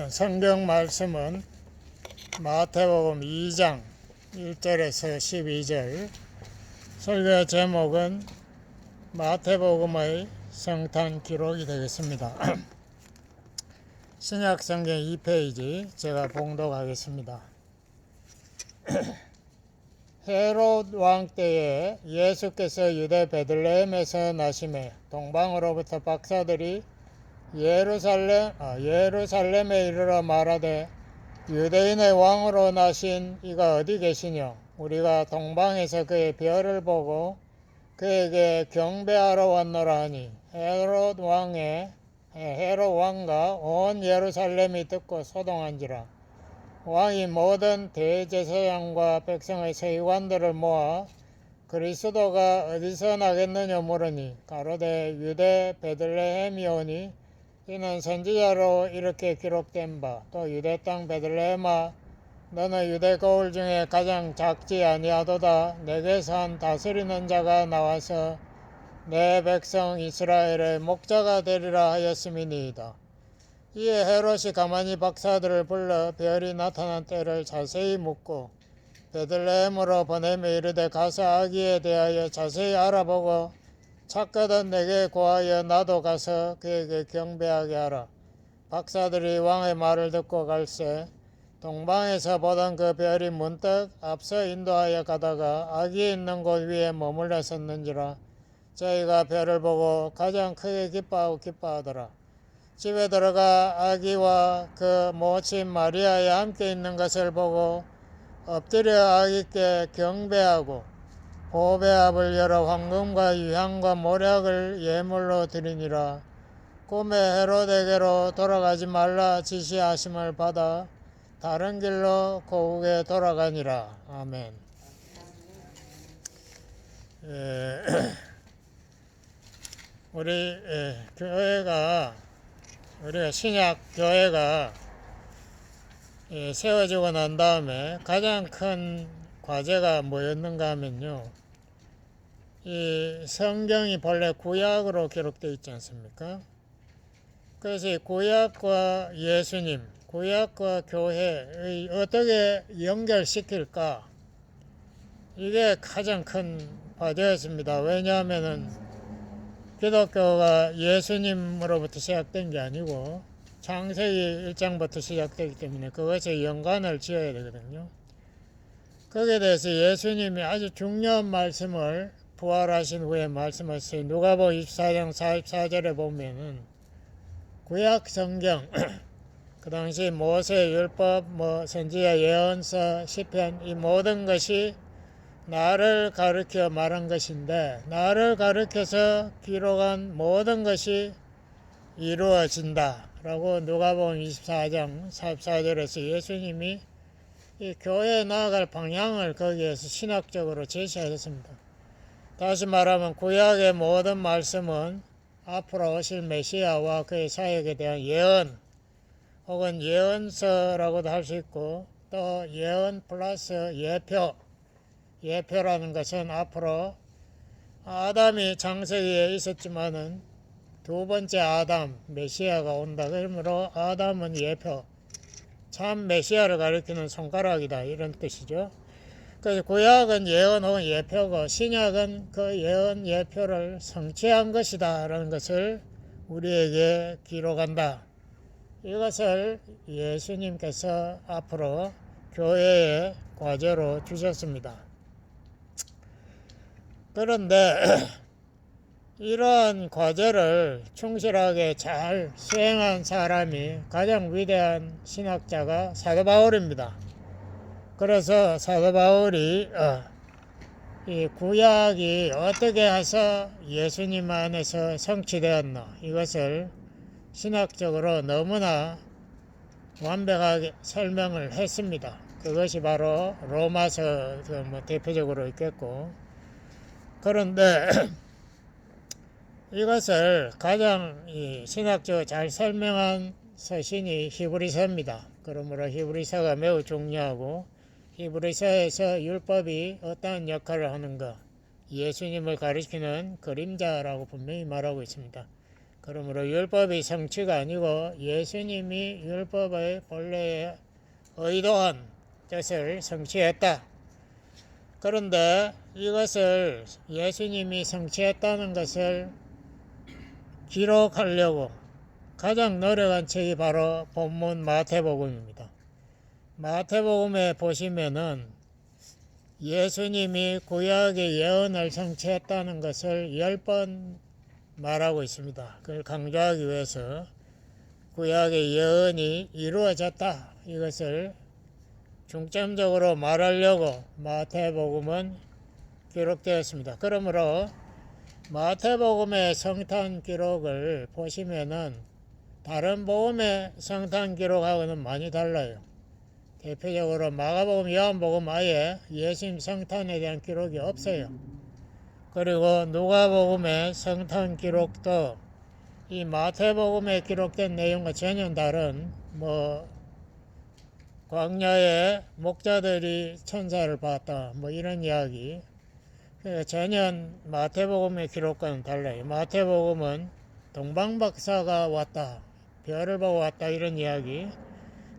성경 말씀은 마태복음 2장 1절에서 12절. 설교 제목은 마태복음의 성탄 기록이 되겠습니다. 신약 성경 2페이지 제가 봉독하겠습니다. 헤롯 왕 때에 예수께서 유대 베들레헴에서 나심에 동방으로부터 박사들이 예루살렘에 이르러 말하되 유대인의 왕으로 나신 이가 어디 계시뇨? 우리가 동방에서 그의 별을 보고 그에게 경배하러 왔노라 하니 헤롯 왕과 온 예루살렘이 듣고 소동한지라. 왕이 모든 대제사장과 백성의 서기관들을 모아 그리스도가 어디서 나겠느냐 물으니 가로되 유대 베들레헴이오니 이는 선지자로 이렇게 기록된 바 또 유대 땅 베들레헴아 너는 유대 거울 중에 가장 작지 아니하도다. 내게서 한 다스리는 자가 나와서 내 백성 이스라엘의 목자가 되리라 하였음이니이다. 이에 헤롯이 가만히 박사들을 불러 별이 나타난 때를 자세히 묻고 베들레헴으로 보내며 이르되 가서 아기에 대하여 자세히 알아보고 찾거든 내게 고하여 나도 가서 그에게 경배하게 하라. 박사들이 왕의 말을 듣고 갈새 동방에서 보던 그 별이 문득 앞서 인도하여 가다가 아기 있는 곳 위에 머물러 섰는지라. 저희가 별을 보고 가장 크게 기뻐하더라. 집에 들어가 아기와 그 모친 마리아에 함께 있는 것을 보고 엎드려 아기께 경배하고 보배압을 열어 황금과 유향과 모략을 예물로 드리니라. 꿈에 헤롯에게로 돌아가지 말라 지시하심을 받아 다른 길로 고국에 돌아가니라. 아멘. 우리가 신약 교회가 세워지고 난 다음에 가장 큰 과제가 뭐였는가 하면요, 이 성경이 본래 구약으로 기록되어 있지 않습니까? 그래서 구약과 예수님, 구약과 교회의 어떻게 연결시킬까, 이게 가장 큰 과제였습니다. 왜냐하면은 기독교가 예수님으로부터 시작된 게 아니고 창세기 1장부터 시작되기 때문에 그것에 연관을 지어야 되거든요. 거기에 대해서 예수님이 아주 중요한 말씀을 부활하신 후에 말씀하신 누가복음 24장 44절에 보면은 구약 성경 그 당시 모세 율법, 선지자 예언서, 시편 이 모든 것이 나를 가르쳐 말한 것인데 나를 가르쳐서 기록한 모든 것이 이루어진다 라고 누가복음 24장 44절에서 예수님이 이 교회에 나아갈 방향을 거기에서 신학적으로 제시하셨습니다. 다시 말하면 구약의 모든 말씀은 앞으로 오실 메시아와 그의 사역에 대한 예언 혹은 예언서라고도 할 수 있고, 또 예언 플러스 예표라는 것은 앞으로 아담이 창세기에 있었지만은 두 번째 아담 메시아가 온다. 그러므로 아담은 예표, 참 메시아를 가리키는 손가락이다 이런 뜻이죠. 그래서 구약은 예언 혹은 예표고 신약은 그 예언 예표를 성취한 것이다 라는 것을 우리에게 기록한다. 이것을 예수님께서 앞으로 교회의 과제로 주셨습니다. 그런데 이러한 과제를 충실하게 잘 수행한 사람이 가장 위대한 신학자가 사도 바울입니다. 그래서 사도 바울이 이 구약이 어떻게 해서 예수님 안에서 성취되었나 이것을 신학적으로 너무나 완벽하게 설명을 했습니다. 그것이 바로 로마서 대표적으로 있겠고, 그런데 이것을 가장 신학적으로 잘 설명한 서신이 히브리서입니다. 그러므로 히브리서가 매우 중요하고 히브리서에서 율법이 어떠한 역할을 하는가, 예수님을 가리키는 그림자라고 분명히 말하고 있습니다. 그러므로 율법이 성취가 아니고 예수님이 율법의 본래의 의도한 뜻을 성취했다. 그런데 이것을 예수님이 성취했다는 것을 기록하려고 가장 노력한 책이 바로 본문 마태복음입니다. 마태복음에 보시면은 예수님이 구약의 예언을 성취했다는 것을 10번 말하고 있습니다. 그걸 강조하기 위해서 구약의 예언이 이루어졌다, 이것을 중점적으로 말하려고 마태복음은 기록되었습니다. 그러므로 마태복음의 성탄 기록을 보시면은 다른 복음의 성탄 기록하고는 많이 달라요. 대표적으로 마가복음, 요한복음 아예 예수님 성탄에 대한 기록이 없어요. 그리고 누가복음의 성탄 기록도 이 마태복음에 기록된 내용과 전혀 다른 광야에 목자들이 천사를 봤다, 이런 이야기. 전혀 마태복음의 기록과는 달라요. 마태복음은 동방박사가 왔다, 별을 보고 왔다, 이런 이야기.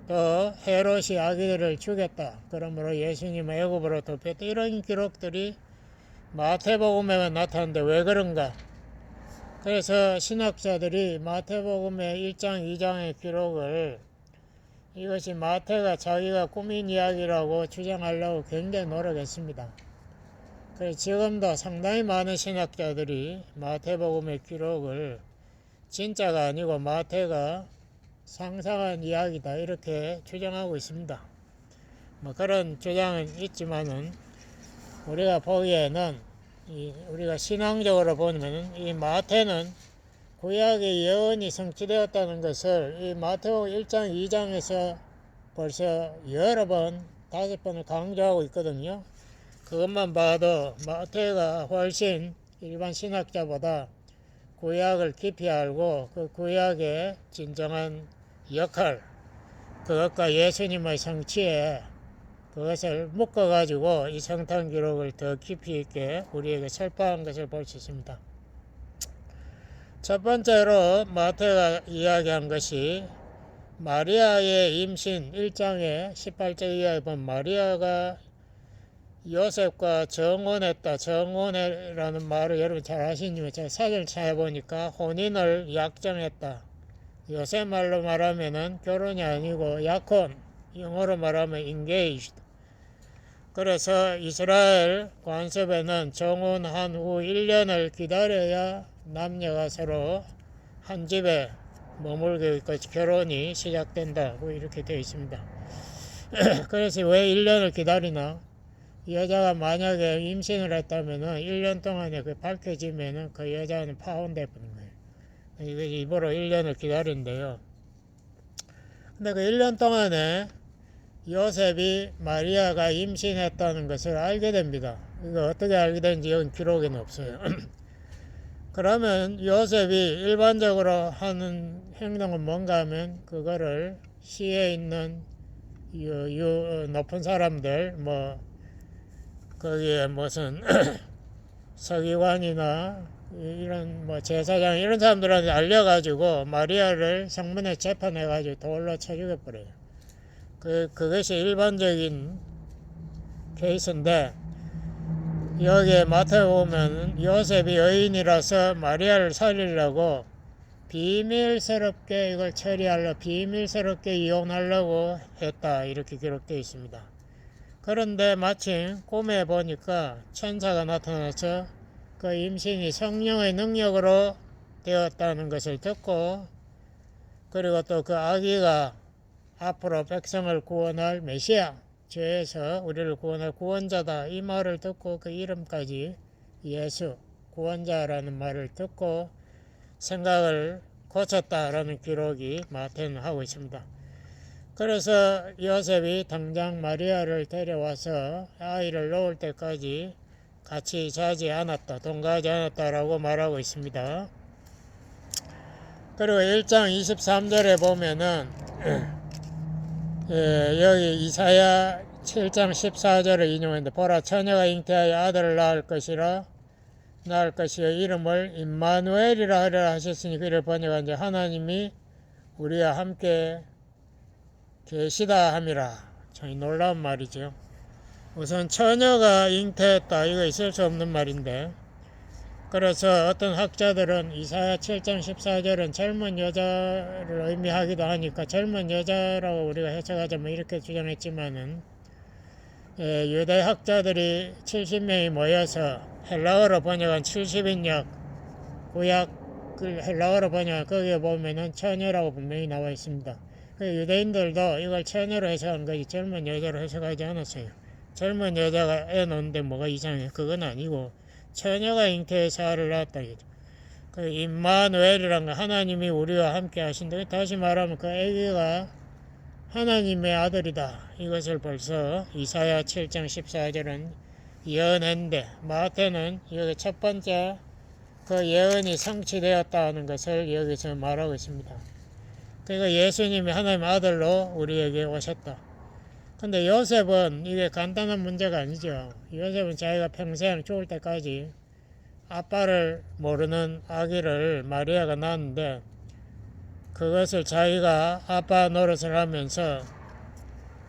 또 헤롯이 아기들을 죽였다, 그러므로 예수님은 애굽으로 도피했다, 이런 기록들이 마태복음에만 나타나는데 왜 그런가? 그래서 신학자들이 마태복음의 1장, 2장의 기록을 이것이 마태가 자기가 꾸민 이야기라고 주장하려고 굉장히 노력했습니다. 그래서 지금도 상당히 많은 신학자들이 마태복음의 기록을 진짜가 아니고 마태가 상상한 이야기다, 이렇게 주장하고 있습니다. 그런 주장은 있지만은 우리가 보기에는 우리가 신앙적으로 보면 이 마태는 구약의 예언이 성취되었다는 것을 이 마태복음 1장, 2장에서 벌써 여러 번, 5번을 강조하고 있거든요. 그것만 봐도 마태가 훨씬 일반 신학자보다 구약을 깊이 알고 그 구약의 진정한 역할, 그것과 예수님의 성취에 그것을 묶어가지고 이 성탄 기록을 더 깊이 있게 우리에게 설파한 것을 볼 수 있습니다. 첫 번째로 마태가 이야기한 것이 마리아의 임신, 1장에 18절 이하에 보면 마리아가 요셉과 정혼했다. 정혼이라는 말을 여러분 잘 아시지만 제가 사전을 찾아보니까 혼인을 약정했다. 요새 말로 말하면은 결혼이 아니고 약혼, 영어로 말하면 engaged. 그래서 이스라엘 관습에는 정혼한 후 1년을 기다려야 남녀가 서로 한 집에 머물게 있고 결혼이 시작된다고 이렇게 되어 있습니다. 그래서 왜 1년을 기다리나? 여자가 만약에 임신을 했다면은 1년 동안에 그 밝혀지면은 그 여자는 파혼돼 버린 거예요. 이거 일부러 1년을 기다린대요. 근데 그 1년 동안에 요셉이 마리아가 임신했다는 것을 알게 됩니다. 이거 어떻게 알게 되는지 여기 기록에는 없어요. 그러면 요셉이 일반적으로 하는 행동은 뭔가 하면 그거를 시에 있는 높은 사람들, 거기에 무슨 서기관이나 이런 제사장 이런 사람들한테 알려가지고 마리아를 성문에 재판해가지고 돌로 쳐 죽여버려요. 그것이 일반적인 케이스인데 여기에 마태복음은 요셉이 의인이라서 마리아를 살리려고 비밀스럽게 이걸 처리하려고 비밀스럽게 이혼하려고 했다, 이렇게 기록되어 있습니다. 그런데 마침 꿈에 보니까 천사가 나타나서 그 임신이 성령의 능력으로 되었다는 것을 듣고 그리고 또 그 아기가 앞으로 백성을 구원할 메시아, 죄에서 우리를 구원할 구원자다, 이 말을 듣고 그 이름까지 예수, 구원자라는 말을 듣고 생각을 고쳤다라는 기록이 마태는 하고 있습니다. 그래서 요셉이 당장 마리아를 데려와서 아이를 놓을 때까지 같이 자지 않았다, 동거하지 않았다라고 말하고 있습니다. 그리고 1장 23절에 보면은 여기 이사야 7장 14절을 인용했는데 보라 처녀가 잉태하여 아들을 낳을 것이라 낳을 것이요 이름을 임마누엘이라 하리라 하셨으니 이를 번역한 이제 하나님이 우리와 함께 계시다 함이라. 참 놀라운 말이죠. 우선 처녀가 잉태했다 이거 있을 수 없는 말인데, 그래서 어떤 학자들은 이사야 7장 14절은 젊은 여자를 의미하기도 하니까 젊은 여자라고 우리가 해석하자면 이렇게 주장했지만은, 유대 학자들이 70명이 모여서 헬라어로 번역한 70인역 구약을 헬라어로 번역한 거기에 보면은 처녀라고 분명히 나와 있습니다. 유대인들도 이걸 처녀로 해석한 거지 젊은 여자로 해석하지 않았어요. 젊은 여자가 애 놓는데 뭐가 이상해? 그건 아니고 처녀가 잉태해서 아를 낳았다. 그 임마누엘이란 거 하나님이 우리와 함께 하신다. 다시 말하면 그 아기가 하나님의 아들이다. 이것을 벌써 이사야 7장 14절은 예언했는데, 마태는 여기 첫 번째 그 예언이 성취되었다 하는 것을 여기서 말하고 있습니다. 그러니까 예수님이 하나님의 아들로 우리에게 오셨다. 근데 요셉은 이게 간단한 문제가 아니죠. 요셉은 자기가 평생 죽을 때까지 아빠를 모르는 아기를 마리아가 낳았는데, 그것을 자기가 아빠 노릇을 하면서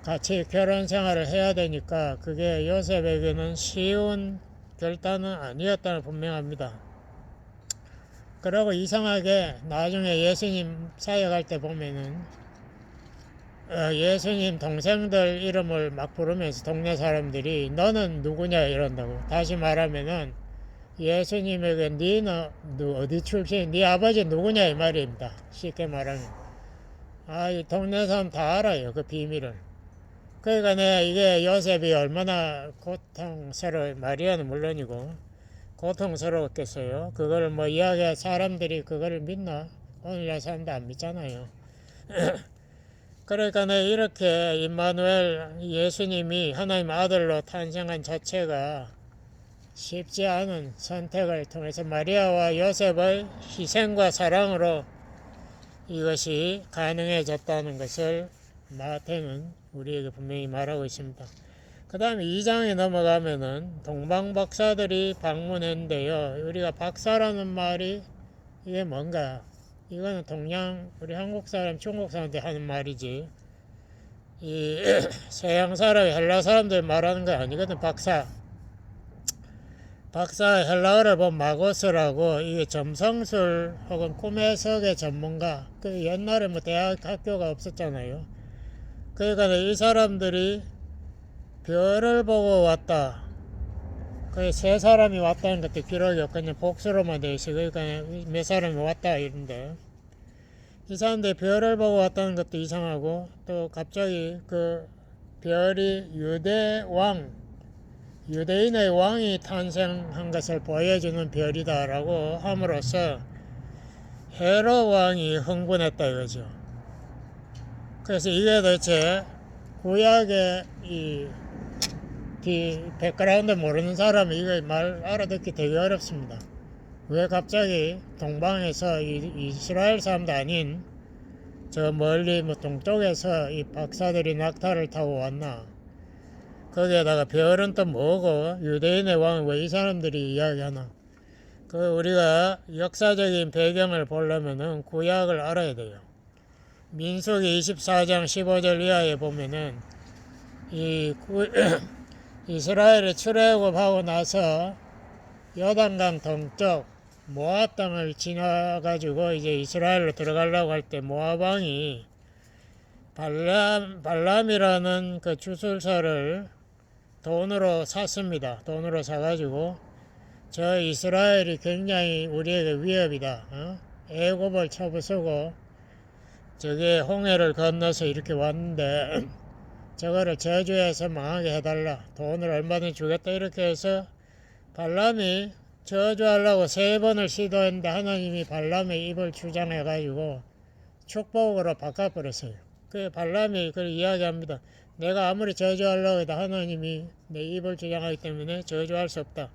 같이 결혼 생활을 해야 되니까 그게 요셉에게는 쉬운 결단은 아니었다는 분명합니다. 그리고 이상하게 나중에 예수님 사역할 때 보면은 예수님 동생들 이름을 막 부르면서 동네 사람들이 너는 누구냐 이런다고. 다시 말하면은 예수님에게 니는 어디 출신, 네 아버지 누구냐 이 말입니다. 쉽게 말하면 이 동네 사람 다 알아요 그 비밀을. 그러니까 내가 이게 요셉이 얼마나 고통스러워, 마리아는 물론이고 고통스러웠겠어요. 그걸 뭐 이야기할 사람들이 그걸 믿나? 오늘날 사람들 안 믿잖아요. 그러니까 이렇게 임마누엘 예수님이 하나님 아들로 탄생한 자체가 쉽지 않은 선택을 통해서 마리아와 요셉의 희생과 사랑으로 이것이 가능해졌다는 것을 마태는 우리에게 분명히 말하고 있습니다. 그 다음에 2장에 넘어가면은 동방박사들이 방문했는데요. 우리가 박사라는 말이 이게 뭔가? 이거는 동양 우리 한국 사람, 중국 사람한테 하는 말이지. 이 서양 사람, 헬라 사람들 말하는 거 아니거든. 박사 헬라어를 보면 마고스라고, 이게 점성술 혹은 꿈의 석의 전문가. 그 옛날에 뭐 대학 학교가 없었잖아요. 그러니까 이 사람들이 별을 보고 왔다. 그 세 사람이 왔다는 것도 기록이 없거든요. 복수로만 되어 있어요. 그러니까 몇 사람이 왔다 이런데, 이 사람들이 별을 보고 왔다는 것도 이상하고, 또 갑자기 그 별이 유대인의 왕이 탄생한 것을 보여주는 별이다라고 함으로써 헤롯 왕이 흥분했다 이거죠. 그래서 이게 도대체 구약의 이 백그라운드 모르는 사람이 이거 말 알아듣기 되게 어렵습니다. 왜 갑자기 동방에서 이스라엘 사람도 아닌 저 멀리 뭐 동쪽에서 이 박사들이 낙타를 타고 왔나? 거기에다가 별은 또 뭐고 유대인의 왕은 왜 이 사람들이 이야기하나? 그 우리가 역사적인 배경을 보려면은 구약을 알아야 돼요. 민수기 24장 15절 이하에 보면은 이스라엘이 출애굽하고 나서 요단강 동쪽 모압 땅을 지나가지고 이제 이스라엘로 들어가려고 할 때 모압 왕이 발람이라는 그 주술사를 돈으로 샀습니다. 돈으로 사가지고 저 이스라엘이 굉장히 우리에게 위협이다. 애굽을 쳐부수고 저게 홍해를 건너서 이렇게 왔는데 저거를 저주해서 망하게 해달라. 돈을 얼마든지 주겠다. 이렇게 해서 발람이 저주하려고 3번을 시도했는데 하나님이 발람의 입을 주장해가지고 축복으로 바꿔버렸어요. 그 발람이 그걸 이야기합니다. 내가 아무리 저주하려고 해도 하나님이 내 입을 주장하기 때문에 저주할 수 없다.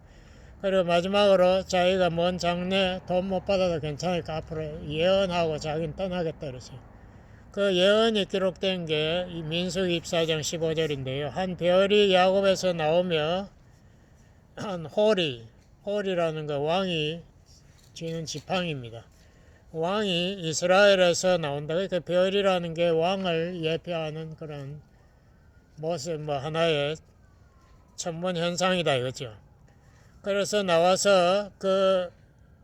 그리고 마지막으로 자기가 먼 장래 돈 못 받아도 괜찮으니까 앞으로 예언하고 자기는 떠나겠다 그랬어요. 그 예언이 기록된 게 민수기 24장 15절인데요. 한 별이 야곱에서 나오며 한 홀이 홀이라는 거 왕이 쥐는 지팡이입니다. 왕이 이스라엘에서 나온다. 그러니까 별이라는 게 왕을 예표하는 그런 모습, 하나의 천문 현상이다 이거죠. 그래서 나와서 그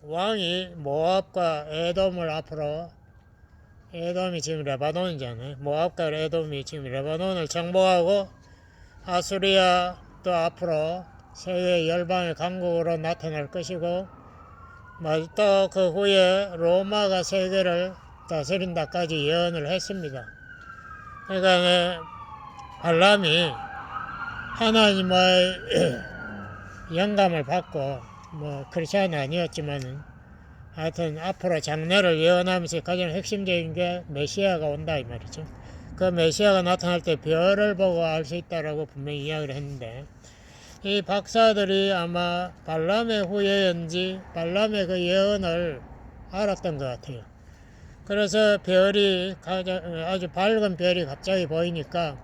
왕이 모압과 에돔을 앞으로, 에돔이 지금 레바논이잖아요. 모압과 에돔이 지금 레바논을 정복하고 아수리아도 앞으로 세계 열방의 강국으로 나타날 것이고, 또 그 후에 로마가 세계를 다스린다까지 예언을 했습니다. 그러니까 발람이 하나님의 영감을 받고 크리스찬은 아니었지만은 하여튼 앞으로 장래를 예언하면서 가장 핵심적인 게 메시아가 온다 이 말이죠. 그 메시아가 나타날 때 별을 보고 알 수 있다라고 분명히 이야기를 했는데, 이 박사들이 아마 발람의 후예인지 발람의 그 예언을 알았던 것 같아요. 그래서 별이 아주 밝은 별이 갑자기 보이니까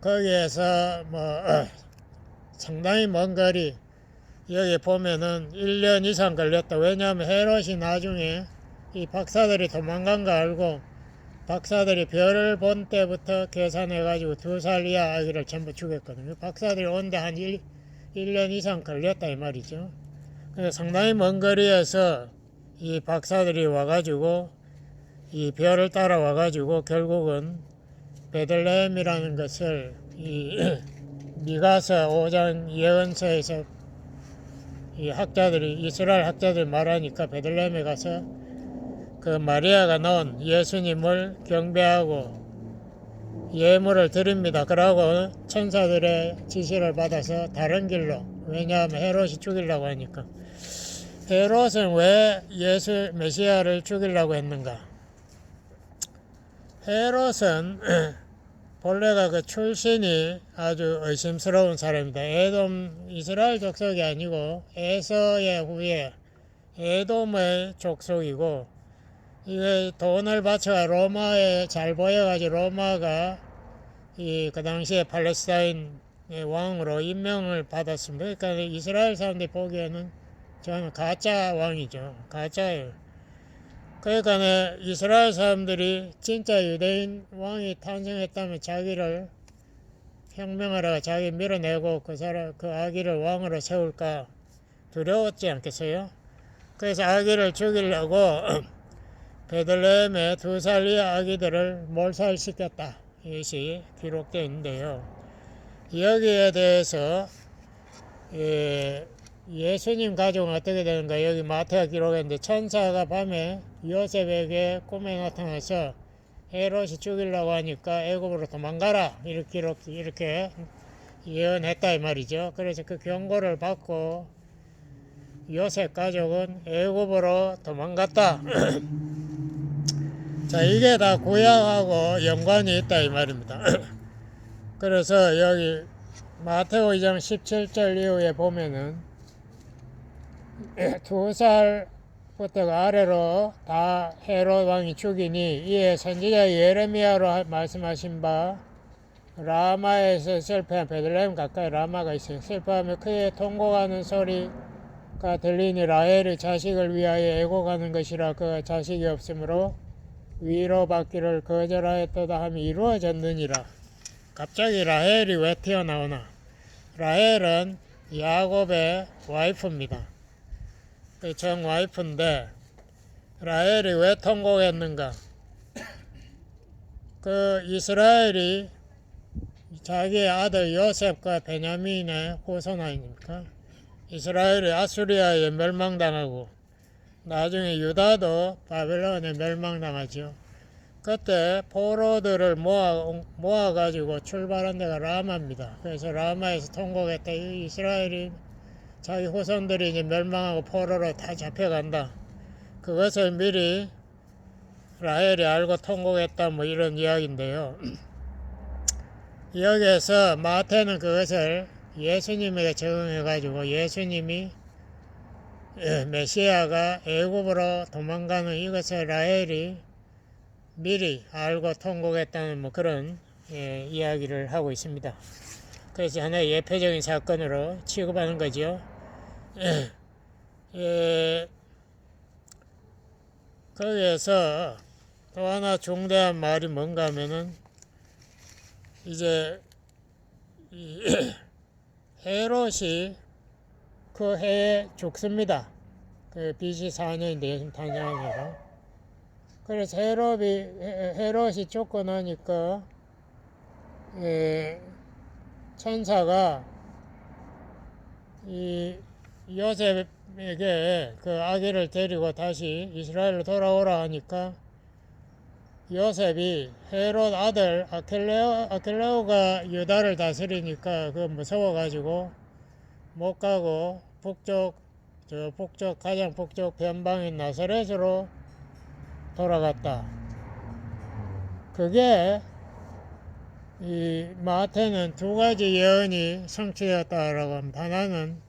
거기에서 상당히 먼 거리, 여기 보면은 1년 이상 걸렸다. 왜냐하면 헤롯이 나중에 이 박사들이 도망간 거 알고 박사들이 별을 본 때부터 계산해가지고 2살 이하 아기를 전부 죽였거든요. 박사들이 오는데 한 1년 이상 걸렸다 이 말이죠. 그래서 상당히 먼 거리에서 이 박사들이 와가지고 이 별을 따라와가지고 결국은 베들레헴이라는 것을 이 미가서 5장 예언서에서 이 학자들이, 이스라엘 학자들이 말하니까 베들레헴에 가서 그 마리아가 낳은 예수님을 경배하고 예물을 드립니다. 그러고 천사들의 지시를 받아서 다른 길로, 왜냐하면 헤롯이 죽이려고 하니까. 헤롯은 왜 메시아를 죽이려고 했는가? 헤롯은 본래가 그 출신이 아주 의심스러운 사람입니다. 에돔, 이스라엘 족속이 아니고 에서의 후예 에돔의 족속이고, 이게 돈을 바쳐 로마에 잘 보여가지고 로마가 그 당시에 팔레스타인의 왕으로 임명을 받았습니다. 그러니까 이스라엘 사람들이 보기에는 저는 가짜 왕이죠. 가짜예요. 그러니까 이스라엘 사람들이 진짜 유대인 왕이 탄생했다면 자기를 혁명하다가 자기 밀어내고 그 아기를 왕으로 세울까 두려웠지 않겠어요? 그래서 아기를 죽이려고 베들레헴에 2살 이하 아기들을 몰살시켰다. 이것이 기록되어 있는데요. 여기에 대해서 예수님 가족은 어떻게 되는가? 여기 마태가 기록했는데, 천사가 밤에 요셉에게 꿈에 나타나서 헤롯이 죽이려고 하니까 애굽으로 도망가라 이렇게 예언했다 이 말이죠. 그래서 그 경고를 받고 요셉 가족은 애굽으로 도망갔다. 자, 이게 다 구약하고 연관이 있다 이 말입니다. 그래서 여기 마태오 2장 17절 이후에 보면은 2살부터 아래로 다 헤롯 왕이 죽이니, 이에 선지자 예레미야로 말씀하신 바 라마에서 슬퍼한, 베들레헴 가까이 라마가 있어요. 슬퍼하며 크게 통곡하는 소리가 들리니 라헬이 자식을 위하여 애곡하는 것이라. 그가 자식이 없으므로 위로받기를 거절하였도다 함이 이루어졌느니라. 갑자기 라헬이 왜 튀어나오나? 라헬은 야곱의 와이프입니다. 정 와이프인데 라헬이 왜 통곡했는가? 그 이스라엘이 자기의 아들 요셉과 베냐민의 후손 아닙니까? 이스라엘이 아수리아에 멸망당하고 나중에 유다도 바벨론에 멸망당하죠. 그때 포로들을 모아가지고 출발한 데가 라마입니다. 그래서 라마에서 통곡했다. 이스라엘이 자기 후손들이 이제 멸망하고 포로로 다 잡혀간다. 그것을 미리 라헬이 알고 통곡했다, 이런 이야기인데요. 여기에서 마태는 그것을 예수님에게 적용해가지고 예수님이 메시아가 애굽으로 도망가는 이것을 라헬이 미리 알고 통곡했다는 그런 이야기를 하고 있습니다. 그래서 하나의 예표적인 사건으로 취급하는 거죠. 예, 거기에서 또 하나 중대한 말이 뭔가 하면은 이제 이 헤롯이 그 해에 죽습니다. 그 BC 4년인데 예수님 탄생하니까. 그래서 헤롯이 죽고 나니까 천사가 이 요셉에게 그 아기를 데리고 다시 이스라엘로 돌아오라 하니까 요셉이 헤롯 아들 아켈레오가 유다를 다스리니까 그 무서워가지고 못 가고 가장 북쪽 변방인 나사렛으로 돌아갔다. 그게 이 마태는 두 가지 예언이 성취되었다라고 합니다. 하나는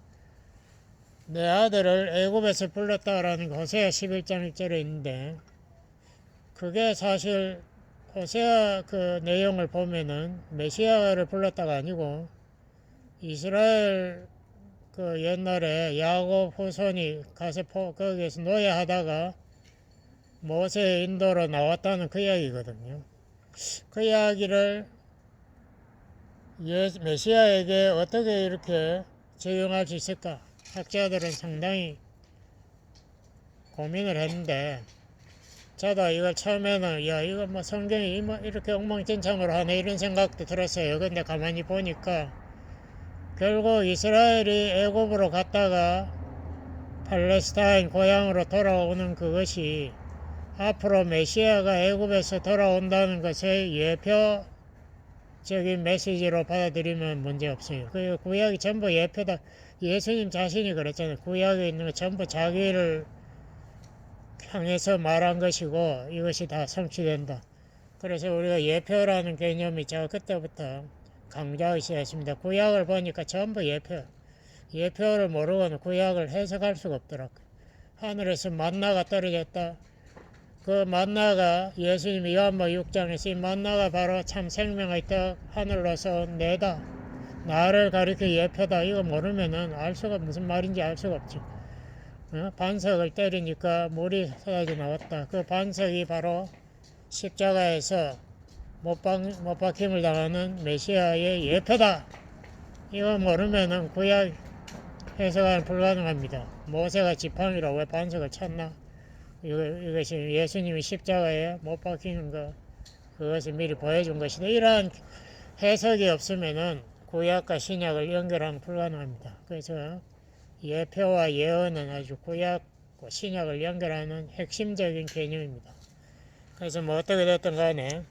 내 아들을 애굽에서 불렀다라는 호세아 11장 1절에 있는데 그게 사실 호세아 그 내용을 보면은 메시아를 불렀다가 아니고 이스라엘 그 옛날에 야곱 후손이 가서 거기에서 노예하다가 모세의 인도로 나왔다는 그 이야기거든요. 그 이야기를 메시아에게 어떻게 이렇게 적용할 수 있을까? 학자들은 상당히 고민을 했는데 저도 이걸 처음에는 야 이거 뭐 성경이 이렇게 엉망진창으로 하네 이런 생각도 들었어요. 근데 가만히 보니까 결국 이스라엘이 애굽으로 갔다가 팔레스타인 고향으로 돌아오는 그것이 앞으로 메시아가 애굽에서 돌아온다는 것의 예표적인 메시지로 받아들이면 문제없어요. 그 구약이 전부 예표다. 예수님 자신이 그랬잖아요. 구약에 있는 거 전부 자기를 향해서 말한 것이고 이것이 다 성취된다. 그래서 우리가 예표라는 개념이 제가 그때부터 강조하기 시작했습니다. 구약을 보니까 전부 예표를 모르고는 구약을 해석할 수가 없더라고요. 하늘에서 만나가 떨어졌다. 그 만나가 예수님이 요한복음 6장에서 이 만나가 바로 참 생명의 떡 하늘로서 온 내다. 나를 가리켜 예표다. 이거 모르면은 무슨 말인지 알 수가 없지. 반석을 때리니까 물이 쏟아져 나왔다. 그 반석이 바로 십자가에서 못 박힘을 당하는 메시아의 예표다. 이거 모르면은 구약 해석은 불가능합니다. 모세가 지팡이로 왜 반석을 쳤나? 이것이 예수님이 십자가에 못 박히는 것, 그것을 미리 보여준 것이다. 이러한 해석이 없으면은 구약과 신약을 연결하는 불가능합니다. 그래서 예표와 예언은 아주 구약과 신약을 연결하는 핵심적인 개념입니다. 그래서 뭐 어떻게 됐든 간에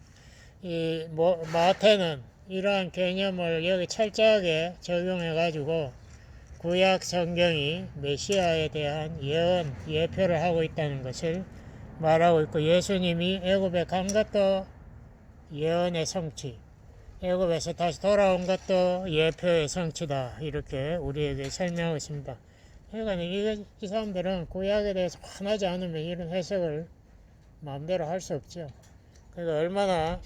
이 마태는 이러한 개념을 여기 철저하게 적용해 가지고 구약 성경이 메시아에 대한 예표를 하고 있다는 것을 말하고 있고 예수님이 애굽에 간 것도 예언의 성취, 애굽에서 다시 돌아온 것도 예표의 성취다. 이렇게 우리에게 설명하고 있습니다. 그러니까 이 사람들은 구약에 대해서 화나지 않으면 이런 해석을 마음대로 할 수 없죠. 그러니까 얼마나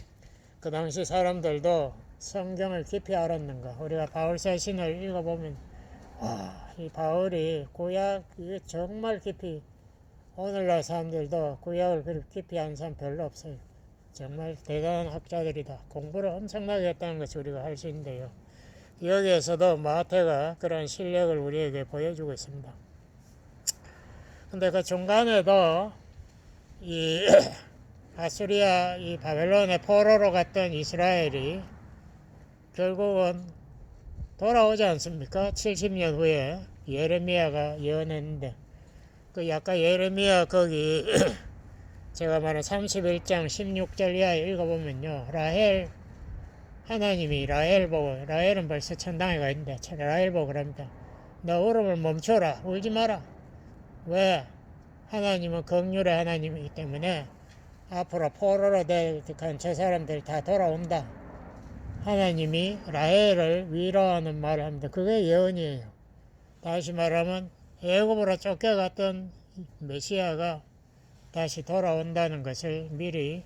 그 당시 사람들도 성경을 깊이 알았는가. 우리가 바울서신을 읽어보면 이 바울이 구약 정말 깊이 오늘날 사람들도 구약을 그렇게 깊이 아는 사람 별로 없어요. 정말 대단한 학자들이다. 공부를 엄청나게 했다는 것이 우리가 할 수 있는데요. 여기에서도 마태가 그런 실력을 우리에게 보여주고 있습니다. 근데 그 중간에도 이 아수리아 이 바벨론의 포로로 갔던 이스라엘이 결국은 돌아오지 않습니까? 70년 후에 예레미야가 예언했는데 그 약간 예레미야 거기 제가 말한 31장 16절 이하에 읽어보면요. 하나님이 라헬 보고 라헬은 벌써 천당에 가 있는데 라헬 보고 그럽니다. 너 울음을 멈춰라. 울지 마라. 왜? 하나님은 긍휼의 하나님이기 때문에 앞으로 포로로 될 저 사람들 다 돌아온다. 하나님이 라헬을 위로하는 말을 합니다. 그게 예언이에요. 다시 말하면 애굽으로 쫓겨갔던 메시아가 다시 돌아온다는 것을 미리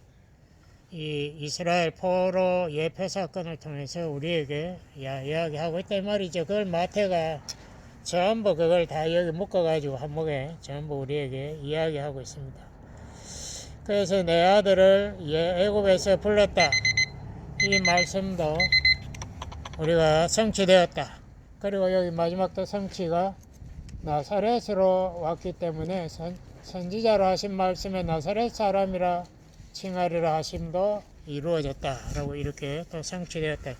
이 이스라엘 포로 예표 사건을 통해서 우리에게 이야기하고 있단 말이죠. 그걸 마태가 전부 그걸 다 여기 묶어가지고 한목에 전부 우리에게 이야기하고 있습니다. 그래서 내 아들을 애굽에서 불렀다. 이 말씀도 우리가 성취되었다. 그리고 여기 마지막 또 성취가 나사렛으로 왔기 때문에 선지자로 하신 말씀에 나사렛 사람이라 칭하리라 하심도 이루어졌다라고 이렇게 또 성취되었다.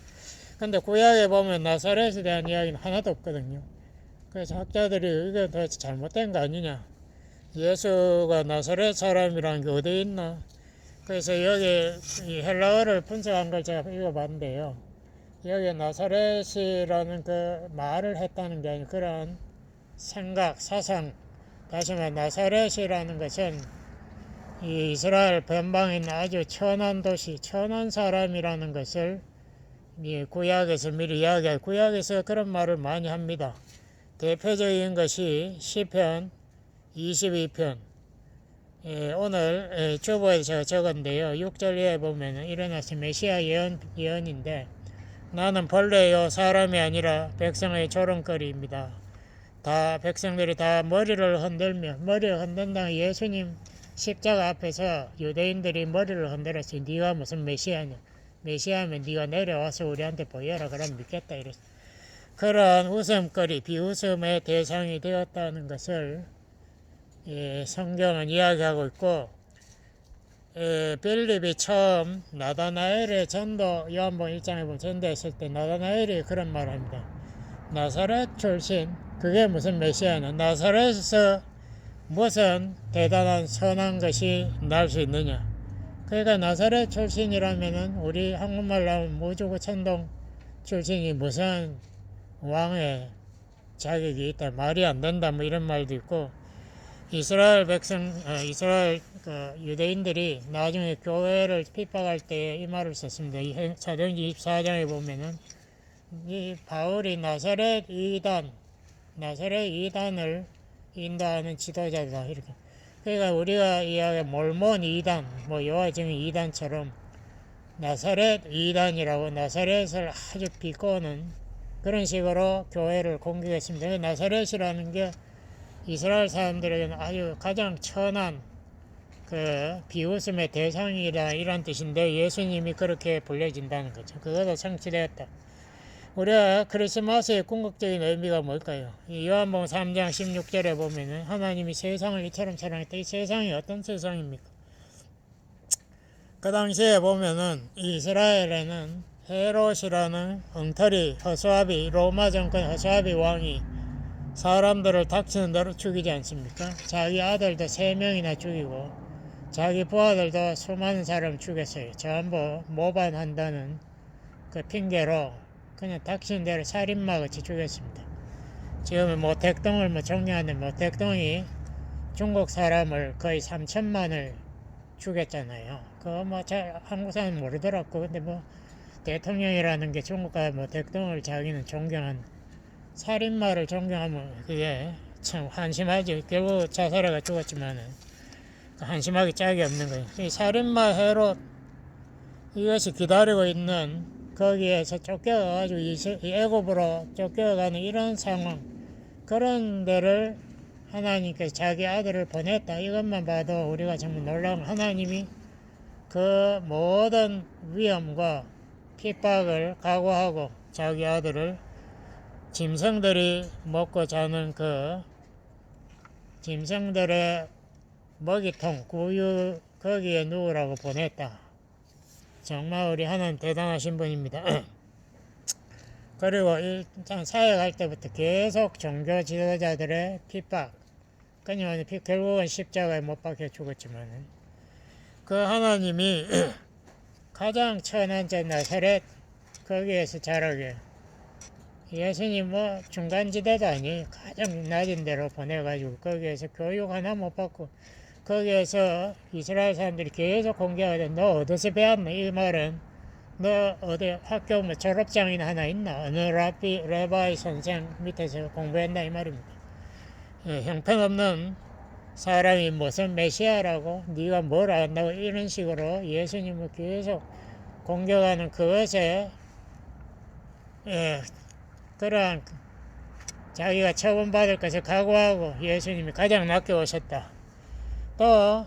근데 구약에 보면 나사렛에 대한 이야기는 하나도 없거든요. 그래서 학자들이 이게 도대체 잘못된 거 아니냐, 예수가 나사렛 사람이라는 게 어디 있나. 그래서 여기 이 헬라어를 분석한 걸 제가 읽어봤는데요, 여기 나사렛이라는 그 말을 했다는 게 아니라 그런 생각, 사상, 다시 말해 나사렛이라는 것은 이 이스라엘 변방에 있는 아주 천한 도시, 천한 사람이라는 것을 이 구약에서 미리 이야기할, 구약에서 그런 말을 많이 합니다. 대표적인 것이 시편 22편, 오늘 주보에 제가 적었는데요, 6절에 보면 일어나서 메시아 예언인데, 나는 벌레요 사람이 아니라 백성의 조롱거리입니다. 다 백성들이 다 머리를 흔들며, 머리를 흔든다는 예수님 십자가 앞에서 유대인들이 머리를 흔들었어요. 네가 무슨 메시아냐, 메시아면 네가 내려와서 우리한테 보여라, 그럼 믿겠다 이랬어. 그러한 웃음거리, 비웃음의 대상이 되었다는 것을 성경은 이야기하고 있고, 빌립이 처음 나다나엘의 전도, 요한복음 1장에 보면 전도했을 때 나다나엘이 그런 말을 합니다. 나사렛 출신, 그게 무슨 메시아냐, 나사렛에서 무슨 대단한 선한 것이 날 수 있느냐. 그러니까 나사렛 출신이라면은 우리 한국말로 하면 무주고 천동 출신이 무슨 왕의 자격이 있다, 말이 안 된다, 뭐 이런 말도 있고, 이스라엘 이스라엘 유대인들이 나중에 교회를 핍박할 때 이 말을 썼습니다. 이 사도행전 24장에 보면은 이 바울이 나사렛 이단을 인도하는 지도자다 이렇게. 그러니까 우리가 이야기한 몰몬 이단, 뭐 여호와 증인 이단처럼 나사렛 이단이라고 나사렛을 아주 비꼬는 그런 식으로 교회를 공격했습니다. 나사렛이라는 게 이스라엘 사람들에게는 아주 가장 천한 그 비웃음의 대상이라 이런 뜻인데, 예수님이 그렇게 불려진다는 거죠. 그것도 성취되었다. 우리가 크리스마스의 궁극적인 의미가 뭘까요? 이 요한복음 3장 16절에 보면은 하나님이 세상을 이처럼 사랑했다. 이 세상이 어떤 세상입니까? 그 당시에 보면은 이스라엘에는 헤롯이라는 엉터리 허수아비, 로마 정권 허수아비 왕이 사람들을 닥치는 대로 죽이지 않습니까? 자기 아들도 3명이나 죽이고 자기 부하들도 수많은 사람 죽였어요. 전부 모반한다는 그 핑계로 그냥 닥치는 대로 살인마같이 죽였습니다. 지금은 모택동을 존경하는 모택동이 중국 사람을 거의 3천만을 죽였잖아요. 그거 한국 사람은 모르더라고. 근데 대통령이라는 게 중국과 모택동을 자기는 존경한, 살인마를 존경하면 그게 참 한심하지. 결국 자살해가 죽었지만은 한심하기 짝이 없는 거예요. 이 살인마 헤롯, 이것이 기다리고 있는, 거기에서 쫓겨가지고 이 애굽으로 쫓겨가는 이런 상황, 그런 데를 하나님께서 자기 아들을 보냈다. 이것만 봐도 우리가 정말 놀라운, 하나님이 그 모든 위험과 핍박을 각오하고 자기 아들을 짐승들이 먹고 자는 그 짐승들의 먹이통, 구유, 거기에 누우라고 보냈다. 정말 우리 하나님 대단하신 분입니다. 그리고 일단 사역할 때부터 계속 종교 지도자들의 핍박, 그냥 결국은 십자가에 못 박혀 죽었지만, 그 하나님이 가장 천한 나사렛 거기에서 자라게, 예수님 중간지대도 아니 가장 낮은 데로 보내가지고 거기에서 교육 하나 못 받고, 거기에서 이스라엘 사람들이 계속 공격하되 너 어디서 배웠나, 이 말은 너 어디 학교 졸업장이 하나 있나, 어느 레바이 선생 밑에서 공부했나 이 말입니다. 형편없는 사람이 무슨 메시아라고, 네가 뭘 안다고, 이런 식으로 예수님을 계속 공격하는 그것에 그러한 자기가 처분받을 것을 각오하고 예수님이 가장 낮게 오셨다. 또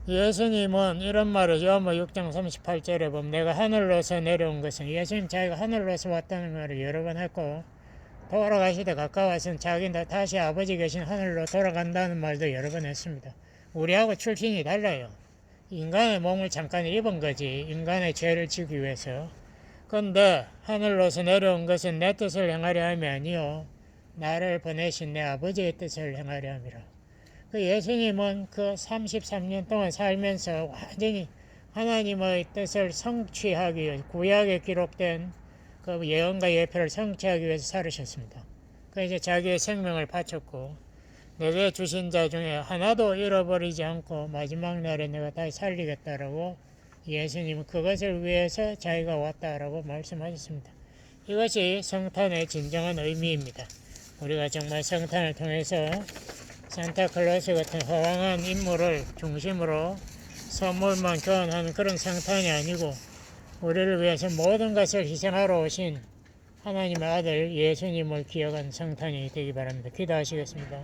예수님은 이런 말을 요한복음 6장 38절에 보면 내가 하늘로서 내려온 것은 예수님 자기가 하늘로서 왔다는 말을 여러 번 했고 돌아가시다 가까워서는 자기는 다시 아버지 계신 하늘로 돌아간다는 말도 여러 번 했습니다. 우리하고 출신이 달라요. 인간의 몸을 잠깐 입은 거지 인간의 죄를 지기 위해서. 그런데 하늘로서 내려온 것은 내 뜻을 행하려 함이 아니요 나를 보내신 내 아버지의 뜻을 행하려 함이라. 그 예수님은 그 33년 동안 살면서 완전히 하나님의 뜻을 성취하기 위해서 구약에 기록된 그 예언과 예표를 성취하기 위해서 살으셨습니다. 그래서 자기의 생명을 바쳤고 내게 주신 자 중에 하나도 잃어버리지 않고 마지막 날에 내가 다시 살리겠다라고 예수님은 그것을 위해서 자기가 왔다라고 말씀하셨습니다. 이것이 성탄의 진정한 의미입니다. 우리가 정말 성탄을 통해서 산타클로스 같은 호황한 인물을 중심으로 선물만 교환하는 그런 성탄이 아니고 우리를 위해서 모든 것을 희생하러 오신 하나님의 아들 예수님을 기억한 성탄이 되기 바랍니다. 기도하시겠습니다.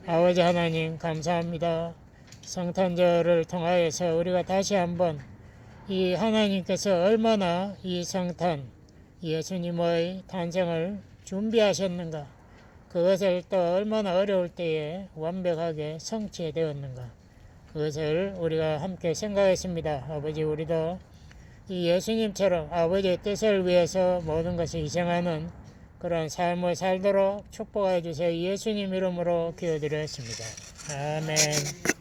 아버지 하나님 감사합니다. 성탄절을 통하여서 우리가 다시 한번 이 하나님께서 얼마나 이 성탄 예수님의 탄생을 준비하셨는가, 그것을 또 얼마나 어려울 때에 완벽하게 성취되었는가, 그것을 우리가 함께 생각했습니다. 아버지, 우리도 이 예수님처럼 아버지의 뜻을 위해서 모든 것을 희생하는 그런 삶을 살도록 축복해 주세요. 예수님 이름으로 기도드렸습니다. 아멘.